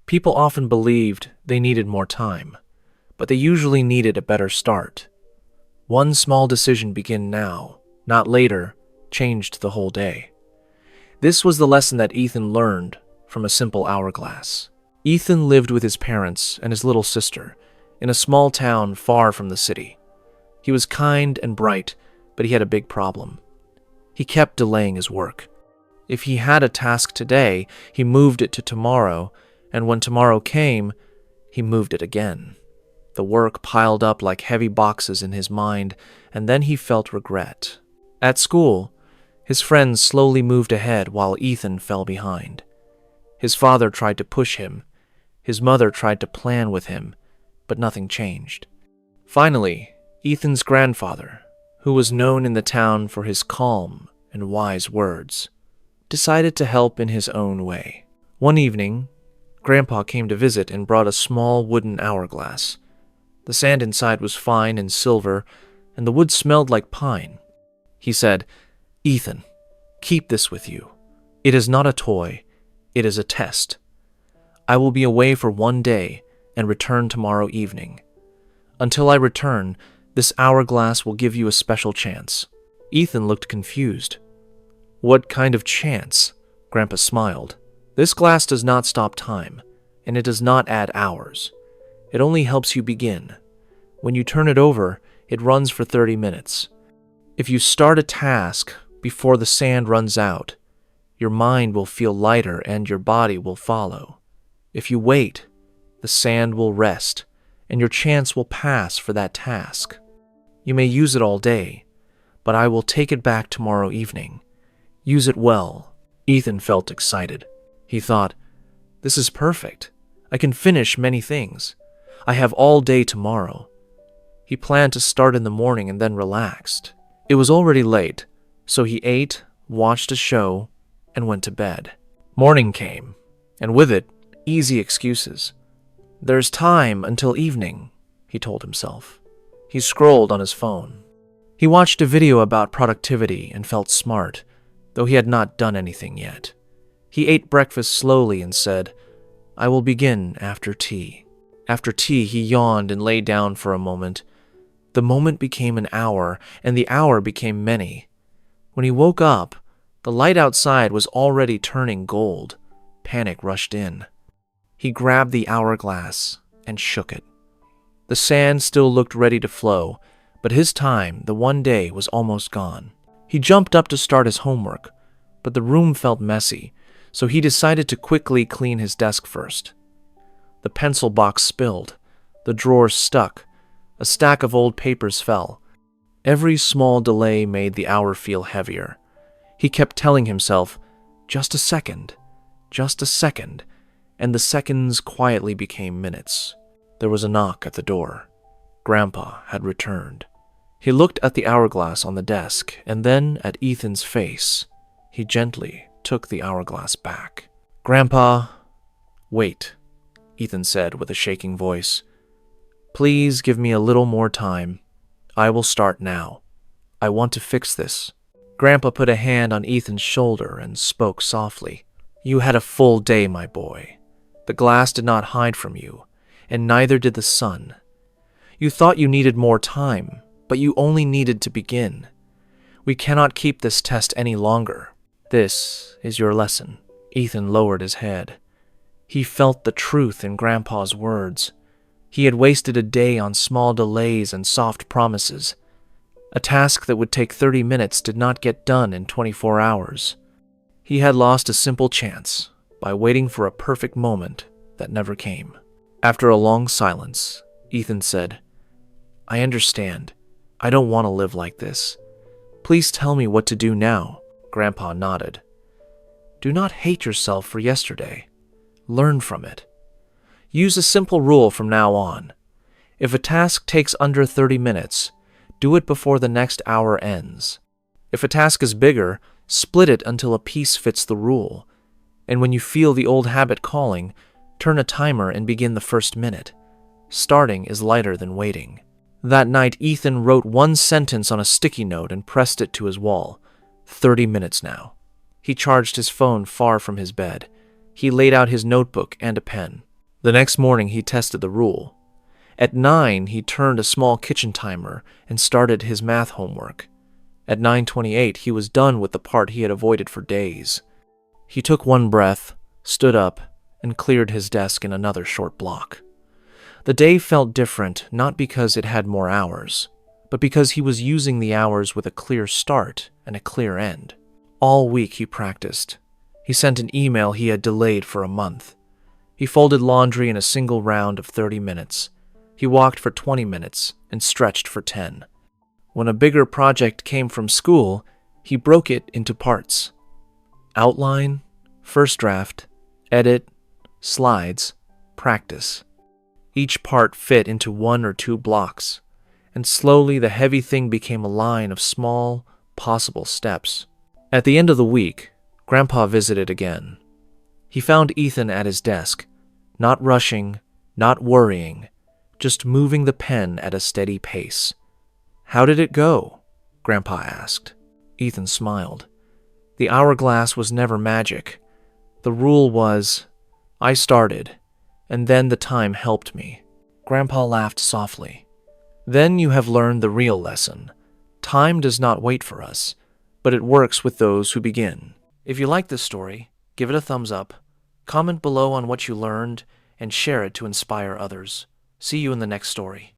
People often believed they needed more time, but they usually needed a better start. One small decision begin now, not later, changed the whole day. This was the lesson that Ethan learned from a simple hourglass. Ethan lived with his parents and his little sister in a small town far from the city. He was kind and bright, but he had a big problem. He kept delaying his work. If he had a task today, he moved it to tomorrow, and when tomorrow came, he moved it again. The work piled up like heavy boxes in his mind, and then he felt regret. At school, his friends slowly moved ahead while Ethan fell behind. His father tried to push him. His mother tried to plan with him, but nothing changed. Finally, Ethan's grandfather, who was known in the town for his calm and wise words, decided to help in his own way. One evening, Grandpa came to visit and brought a small wooden hourglass. The sand inside was fine and silver, and the wood smelled like pine. He said, "Ethan, keep this with you. It is not a toy, it is a test. I will be away for one day and return tomorrow evening. Until I return, this hourglass will give you a special chance." Ethan looked confused. "What kind of chance?" Grandpa smiled. "This glass does not stop time, and it does not add hours. It only helps you begin. When you turn it over, it runs for 30 minutes. If you start a task before the sand runs out, your mind will feel lighter and your body will follow. If you wait, the sand will rest, and your chance will pass for that task. You may use it all day, but I will take it back tomorrow evening. Use it well." Ethan felt excited. He thought, "This is perfect. I can finish many things. I have all day tomorrow." He planned to start in the morning and then relaxed. It was already late, so he ate, watched a show, and went to bed. Morning came, and with it, easy excuses. "There's time until evening," he told himself. He scrolled on his phone. He watched a video about productivity and felt smart, though he had not done anything yet. He ate breakfast slowly and said, "I will begin after tea." After tea, he yawned and lay down for a moment. The moment became an hour, and the hour became many. When he woke up, the light outside was already turning gold. Panic rushed in. He grabbed the hourglass and shook it. The sand still looked ready to flow, but his time, the one day, was almost gone. He jumped up to start his homework, but the room felt messy, so he decided to quickly clean his desk first. The pencil box spilled, the drawers stuck, a stack of old papers fell. Every small delay made the hour feel heavier. He kept telling himself, just a second, and the seconds quietly became minutes. There was a knock at the door. Grandpa had returned. He looked at the hourglass on the desk and then at Ethan's face. He gently took the hourglass back. "Grandpa, wait," Ethan said with a shaking voice. "Please give me a little more time. I will start now. I want to fix this." Grandpa put a hand on Ethan's shoulder and spoke softly. "You had a full day, my boy. The glass did not hide from you, and neither did the sun. You thought you needed more time, but you only needed to begin. We cannot keep this test any longer. This is your lesson." Ethan lowered his head. He felt the truth in Grandpa's words. He had wasted a day on small delays and soft promises. A task that would take 30 minutes did not get done in 24 hours. He had lost a simple chance by waiting for a perfect moment that never came. After a long silence, Ethan said, "I understand. I don't want to live like this. Please tell me what to do now." Grandpa nodded. "Do not hate yourself for yesterday. Learn from it. Use a simple rule from now on. If a task takes under 30 minutes, do it before the next hour ends. If a task is bigger, split it until a piece fits the rule. And when you feel the old habit calling, turn a timer and begin the first minute. Starting is lighter than waiting." That night, Ethan wrote one sentence on a sticky note and pressed it to his wall. 30 minutes now. He charged his phone far from his bed. He laid out his notebook and a pen. The next morning, he tested the rule. At 9, he turned a small kitchen timer and started his math homework. At 9:28, he was done with the part he had avoided for days. He took one breath, stood up, and cleared his desk in another short block. The day felt different not because it had more hours, but because he was using the hours with a clear start and a clear end. All week he practiced. He sent an email he had delayed for a month. He folded laundry in a single round of 30 minutes. He walked for 20 minutes and stretched for 10. When a bigger project came from school, he broke it into parts. Outline, first draft, edit, slides, practice. Each part fit into 1 or 2 blocks, and slowly the heavy thing became a line of small, possible steps. At the end of the week, Grandpa visited again. He found Ethan at his desk, not rushing, not worrying, just moving the pen at a steady pace. "How did it go?" Grandpa asked. Ethan smiled. The hourglass was never magic. The rule was, I started, and then the time helped me. Grandpa laughed softly. Then you have learned the real lesson. Time does not wait for us, but it works with those who begin. If you like this story, give it a thumbs up, comment below on what you learned, and share it to inspire others. See you in the next story.